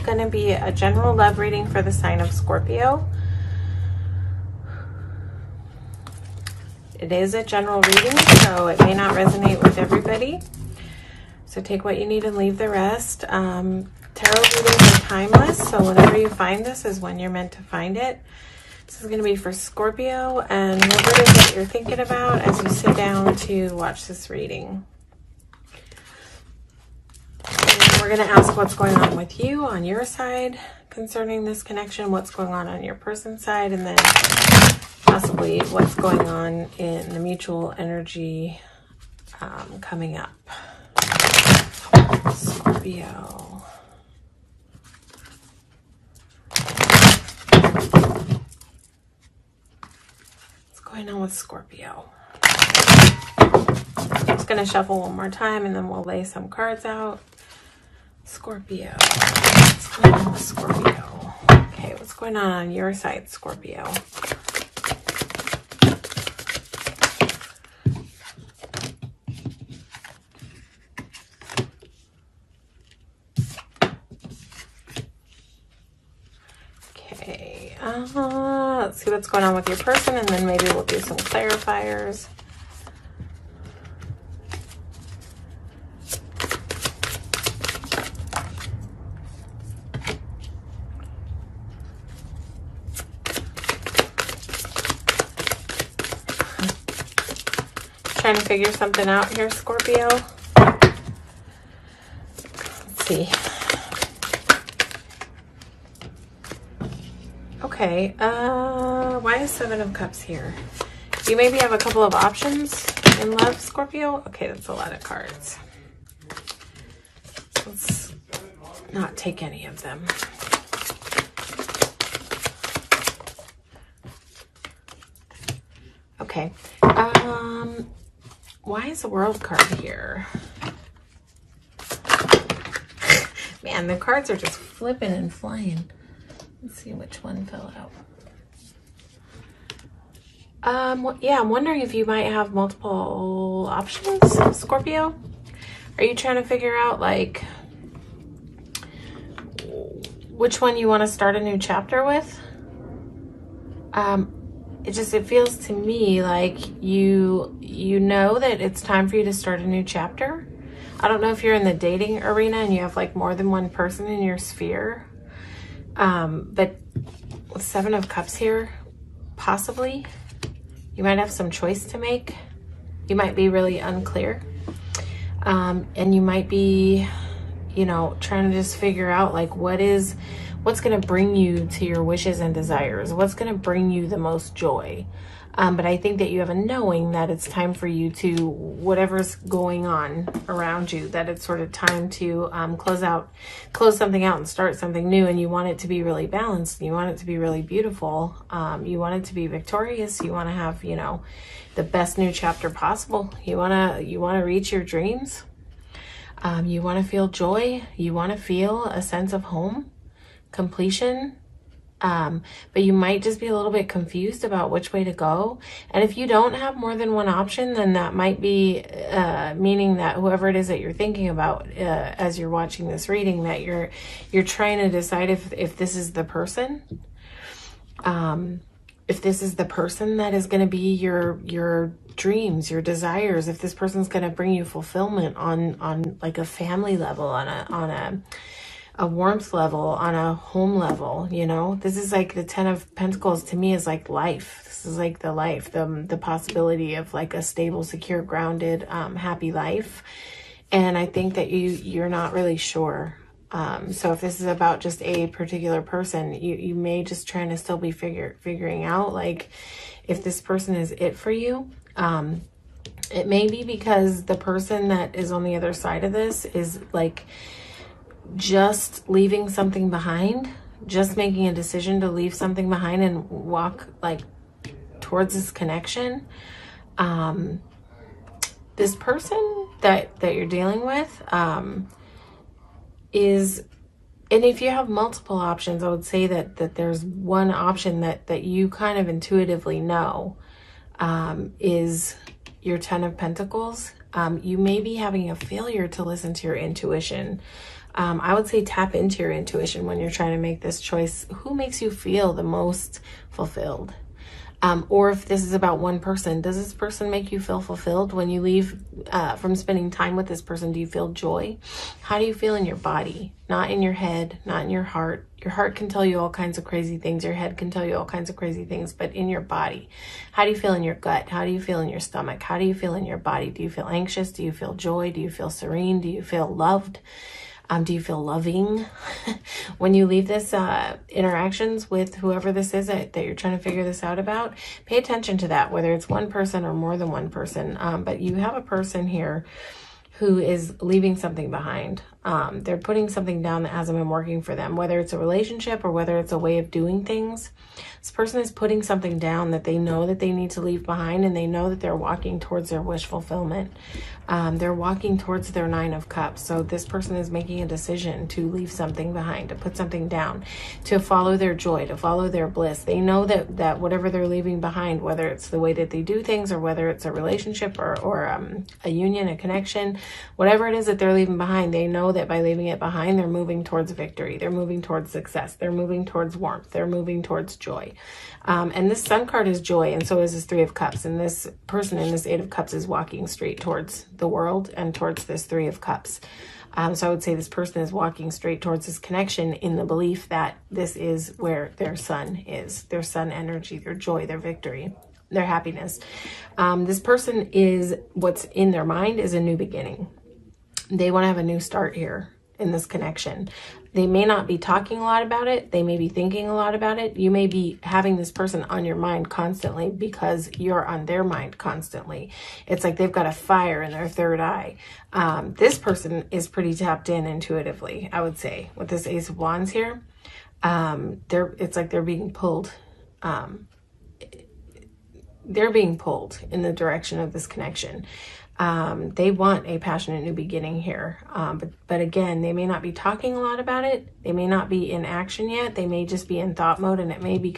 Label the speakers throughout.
Speaker 1: going to be a general love reading for the sign of Scorpio. It is a general reading, so it may not resonate with everybody. So take what you need and leave the rest. Tarot readings are timeless, so whenever you find this is when you're meant to find it. This is going to be for Scorpio and whatever it is that you're thinking about as you sit down to watch this reading. And we're going to ask what's going on with you on your side concerning this connection, what's going on your person's side, and then possibly what's going on in the mutual energy coming up. Scorpio. What's going on with Scorpio? I'm just going to shuffle one more time and then we'll lay some cards out. Scorpio. What's going on with Scorpio? Okay, what's going on your side, Scorpio? Let's see what's going on with your person, and then maybe we'll do some clarifiers. Trying to figure something out here, Scorpio. Let's see. Okay, why is Seven of Cups here? You maybe have a couple of options in love, Scorpio. Okay, that's a lot of cards. Let's not take any of them. Okay, why is the World card here? Man, the cards are just flipping and flying. Let's see which one fell out. Yeah, I'm wondering if you might have multiple options, Scorpio. Are you trying to figure out, like, which one you want to start a new chapter with? It feels to me like you know that it's time for you to start a new chapter. I don't know if you're in the dating arena and you have, like, more than one person in your sphere. But with Seven of Cups here, possibly, you might have some choice to make. You might be really unclear. And you might be, you know, trying to just figure out, like, what's going to bring you to your wishes and desires? What's going to bring you the most joy? But I think that you have a knowing that it's time for you to, whatever's going on around you, that it's sort of time to close something out and start something new. And you want it to be really balanced. You want it to be really beautiful. You want it to be victorious. You want to have, you know, the best new chapter possible. You want to reach your dreams. You want to feel joy. You want to feel a sense of home, completion. But you might just be a little bit confused about which way to go. And if you don't have more than one option, then that might be meaning that whoever it is that you're thinking about as you're watching this reading, that you're trying to decide if this is the person. If this is the person that is going to be your dreams, your desires, if this person's going to bring you fulfillment on like a family level, on a warmth level, on a home level, you know. This is like the Ten of Pentacles to me is like life. This is like the life, the possibility of like a stable, secure, grounded, happy life. And I think that you're not really sure. So if this is about just a particular person, you may just trying to still be figuring out, like, if this person is it for you. It may be because the person that is on the other side of this is like just leaving something behind, just making a decision to leave something behind and walk like towards this connection. This person that you're dealing with is, and if you have multiple options, I would say that there's one option that you kind of intuitively know is your Ten of Pentacles. You may be having a failure to listen to your intuition. I would say tap into your intuition when you're trying to make this choice. Who makes you feel the most fulfilled? Or if this is about one person, does this person make you feel fulfilled? When you leave from spending time with this person, do you feel joy? How do you feel in your body? Not in your head, not in your heart. Your heart can tell you all kinds of crazy things. Your head can tell you all kinds of crazy things, but in your body, how do you feel in your gut? How do you feel in your stomach? How do you feel in your body? Do you feel anxious? Do you feel joy? Do you feel serene? Do you feel loved? Do you feel loving? When you leave this interactions with whoever this is that you're trying to figure this out about, pay attention to that, whether it's one person or more than one person. But you have a person here who is leaving something behind. They're putting something down that hasn't been working for them, whether it's a relationship or whether it's a way of doing things. This person is putting something down that they know that they need to leave behind, and they know that they're walking towards their wish fulfillment. They're walking towards their 9 of Cups. So this person is making a decision to leave something behind, to put something down, to follow their joy, to follow their bliss. They know that whatever they're leaving behind, whether it's the way that they do things or whether it's a relationship or a union, a connection, whatever it is that they're leaving behind, they know that by leaving it behind, they're moving towards victory. They're moving towards success. They're moving towards warmth. They're moving towards joy. And this Sun card is joy, and so is this 3 of Cups. And this person in this 8 of Cups is walking straight towards the world and towards this 3 of Cups. So I would say this person is walking straight towards this connection in the belief that this is where their sun is, their sun energy, their joy, their victory, their happiness. This person is, what's in their mind is a new beginning. They want to have a new start here in this connection. They may not be talking a lot about it. They may be thinking a lot about it. You may be having this person on your mind constantly because you're on their mind constantly. It's like they've got a fire in their third eye. This person is pretty tapped in intuitively, I would say, with this Ace of Wands here. It's like they're being pulled. They're being pulled in the direction of this connection. They want a passionate new beginning here. But again, they may not be talking a lot about it. They may not be in action yet. They may just be in thought mode, and it may be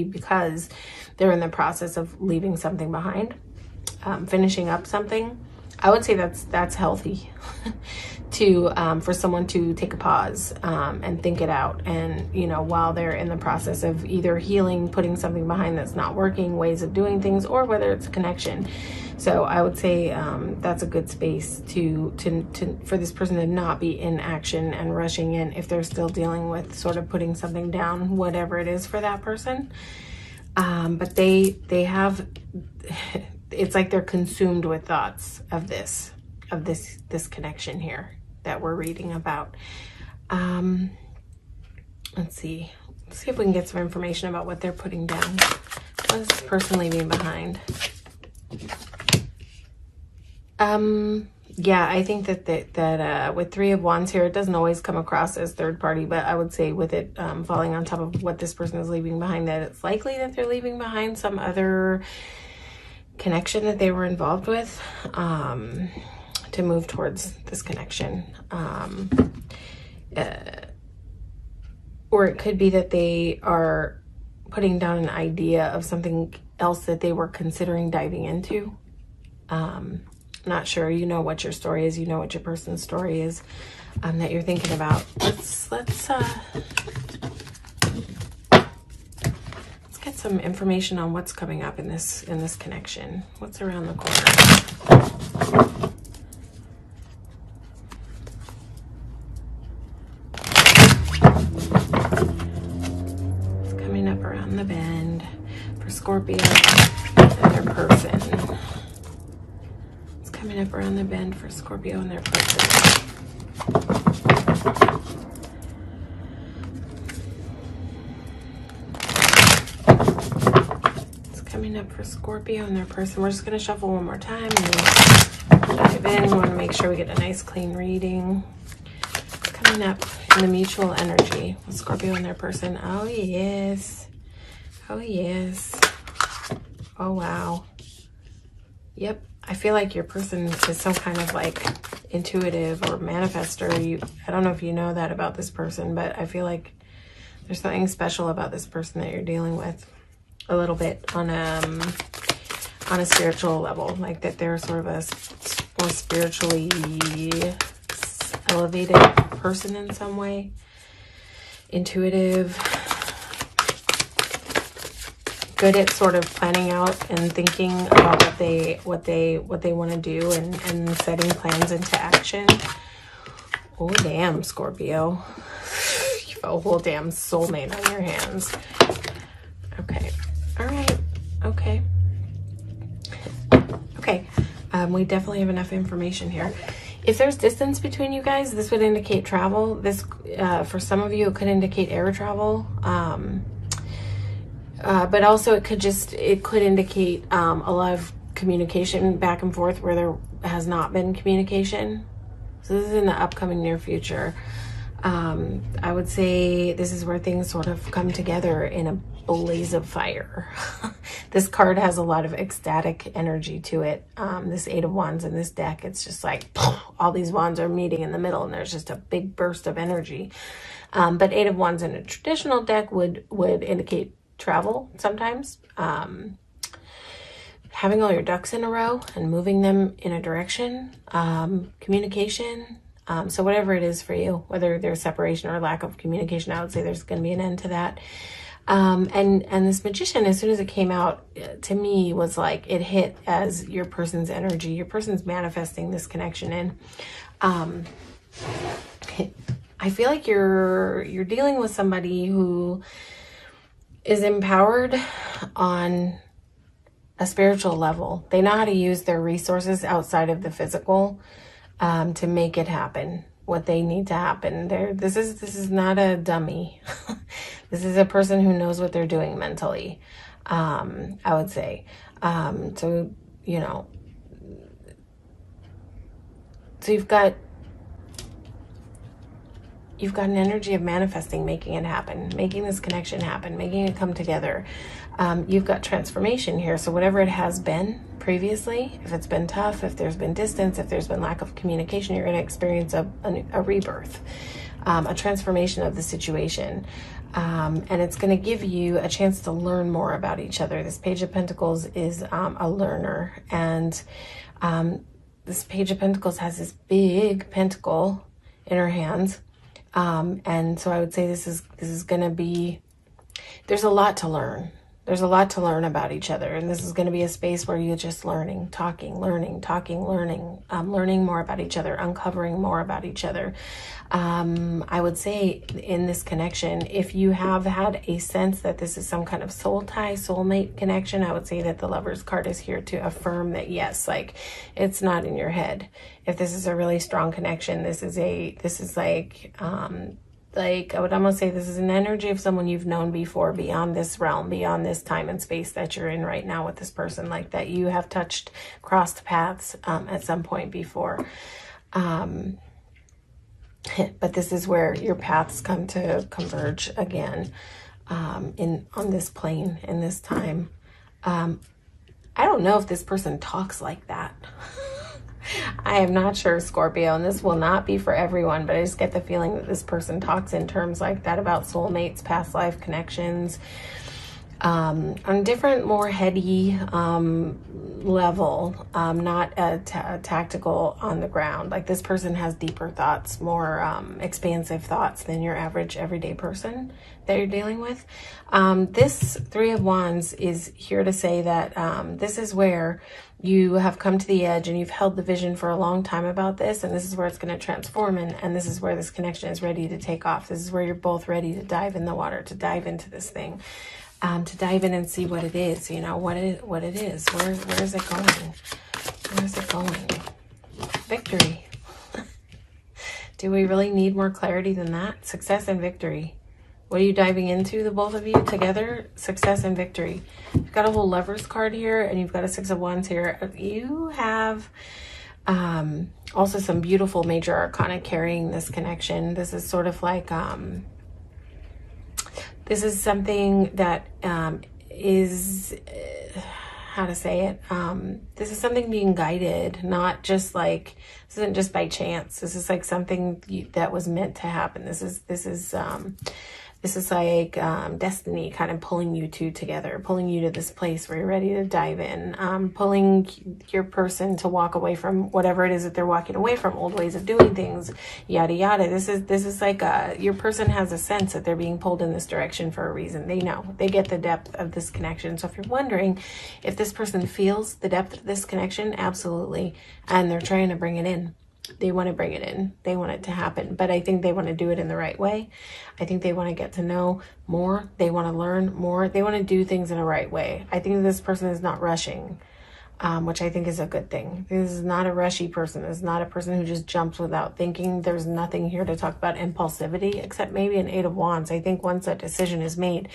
Speaker 1: because they're in the process of leaving something behind, finishing up something. I would say that's healthy for someone to take a pause and think it out. And, while they're in the process of either healing, putting something behind that's not working, ways of doing things, or whether it's a connection. So I would say that's a good space for this person to not be in action and rushing in if they're still dealing with sort of putting something down, whatever it is for that person. But they have, it's like they're consumed with thoughts of this connection here that we're reading about. Let's see if we can get some information about what they're putting down. What is this person leaving behind? Yeah, I think that with 3 of Wands here, it doesn't always come across as third party, but I would say with it falling on top of what this person is leaving behind, that it's likely that they're leaving behind some other connection that they were involved with to move towards this connection. Or it could be that they are putting down an idea of something else that they were considering diving into. Not sure. You know what your story is. You know what your person's story is that you're thinking about. Let's get some information on what's coming up in this connection. What's around the corner? It's coming up around the bend for Scorpio and their person. Coming up around the bend for Scorpio and their person. It's coming up for Scorpio and their person. We're just going to shuffle one more time and dive in. We want to make sure we get a nice clean reading. It's coming up in the mutual energy with Scorpio and their person. Oh, yes. Oh, yes. Oh, wow. Yep. I feel like your person is some kind of like intuitive or manifester. I don't know if you know that about this person, but I feel like there's something special about this person that you're dealing with a little bit on a spiritual level, like that they're sort of a more spiritually elevated person in some way. Intuitive. Good at sort of planning out and thinking about what they want to do and setting plans into action. Oh damn, Scorpio. You have a whole damn soulmate on your hands. Okay. All right. Okay. Okay. We definitely have enough information here. If there's distance between you guys, this would indicate travel. This, for some of you, it could indicate air travel. But also it could indicate a lot of communication back and forth where there has not been communication. So this is in the upcoming near future. I would say this is where things sort of come together in a blaze of fire. This card has a lot of ecstatic energy to it. This 8 of Wands in this deck, it's just like all these wands are meeting in the middle and there's just a big burst of energy. But 8 of Wands in a traditional deck would indicate travel sometimes. Having all your ducks in a row and moving them in a direction. Communication. So whatever it is for you, whether there's separation or lack of communication, I would say there's going to be an end to that. And this Magician, as soon as it came out, to me was like it hit as your person's energy. Your person's manifesting this connection in. I feel like you're dealing with somebody who is empowered on a spiritual level. They know how to use their resources outside of the physical to make it happen, what they need to happen. This is not a dummy. This is a person who knows what they're doing mentally, I would say. So, you know, so you've got an energy of manifesting, making it happen, making this connection happen, making it come together. You've got transformation here. So whatever it has been previously, if it's been tough, if there's been distance, if there's been lack of communication, you're going to experience a rebirth, a transformation of the situation. And it's going to give you a chance to learn more about each other. This Page of Pentacles is a learner. And this Page of Pentacles has this big pentacle in her hands. And so I would say this is going to be, there's a lot to learn. There's a lot to learn about each other. And this is going to be a space where you're just learning, talking, learning more about each other, uncovering more about each other. I would say in this connection, if you have had a sense that this is some kind of soul tie, soulmate connection, I would say that the Lover's card is here to affirm that, yes, like it's not in your head. If this is a really strong connection, this is like I would almost say this is an energy of someone you've known before, beyond this realm, beyond this time and space that you're in right now with this person, like that you have crossed paths at some point before. But this is where your paths come to converge again on this plane, in this time. I don't know if this person talks like that. I am not sure, Scorpio, and this will not be for everyone, but I just get the feeling that this person talks in terms like that about soulmates, past life connections, on different, more heady level, not a tactical on the ground. Like this person has deeper thoughts, more expansive thoughts than your average everyday person that you're dealing with. This 3 of Wands is here to say that this is where you have come to the edge and you've held the vision for a long time about this, and this is where it's going to transform, and this is where this connection is ready to take off. This is where you're both ready to dive in the water, to dive into this thing, to dive in and see what it is, you know, what it is. Where is it going? Where is it going? Victory. Do we really need more clarity than that? Success and victory. What are you diving into, the both of you together? Success and victory. You've got a whole Lover's card here, and you've got a 6 of Wands here. You have also some beautiful major arcana carrying this connection. This is sort of like, this is something that is, how to say it? This is something being guided, not just like, this isn't just by chance. This is like something that was meant to happen. This is This is like destiny kind of pulling you two together, pulling you to this place where you're ready to dive in, pulling your person to walk away from whatever it is that they're walking away from, old ways of doing things, yada yada. This is like your person has a sense that they're being pulled in this direction for a reason. They know, they get the depth of this connection. So if you're wondering if this person feels the depth of this connection, absolutely, and they're trying to bring it in. They want to bring it in. They want it to happen. But I think they want to do it in the right way. I think they want to get to know more. They want to learn more. They want to do things in a right way. I think this person is not rushing, which I think is a good thing. This is not a rushy person. This is not a person who just jumps without thinking. There's nothing here to talk about impulsivity, except maybe an 8 of Wands. I think once that decision is made,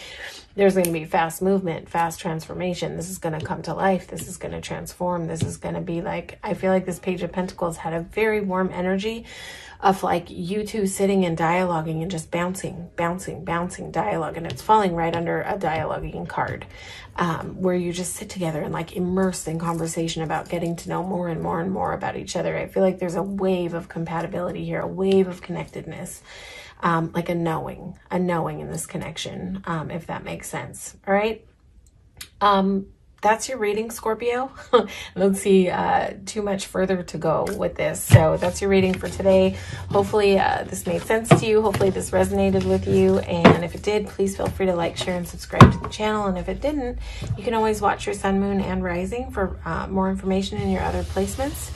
Speaker 1: there's going to be fast movement, fast transformation. This is going to come to life. This is going to transform. This is going to be like, I feel like this Page of Pentacles had a very warm energy of like you two sitting and dialoguing and just bouncing dialogue. And it's falling right under a dialoguing card, where you just sit together and like immersed in conversation about getting to know more and more and more about each other. I feel like there's a wave of compatibility here, a wave of connectedness. Like a knowing in this connection, if that makes sense. All right. That's your reading, Scorpio. I don't see too much further to go with this. So that's your reading for today. Hopefully this made sense to you. Hopefully this resonated with you. And if it did, please feel free to like, share, and subscribe to the channel. And if it didn't, you can always watch your sun, moon, and rising for more information in your other placements.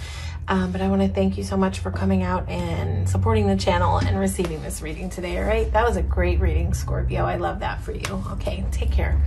Speaker 1: But I want to thank you so much for coming out and supporting the channel and receiving this reading today. All right. That was a great reading, Scorpio. I love that for you. Okay. Take care.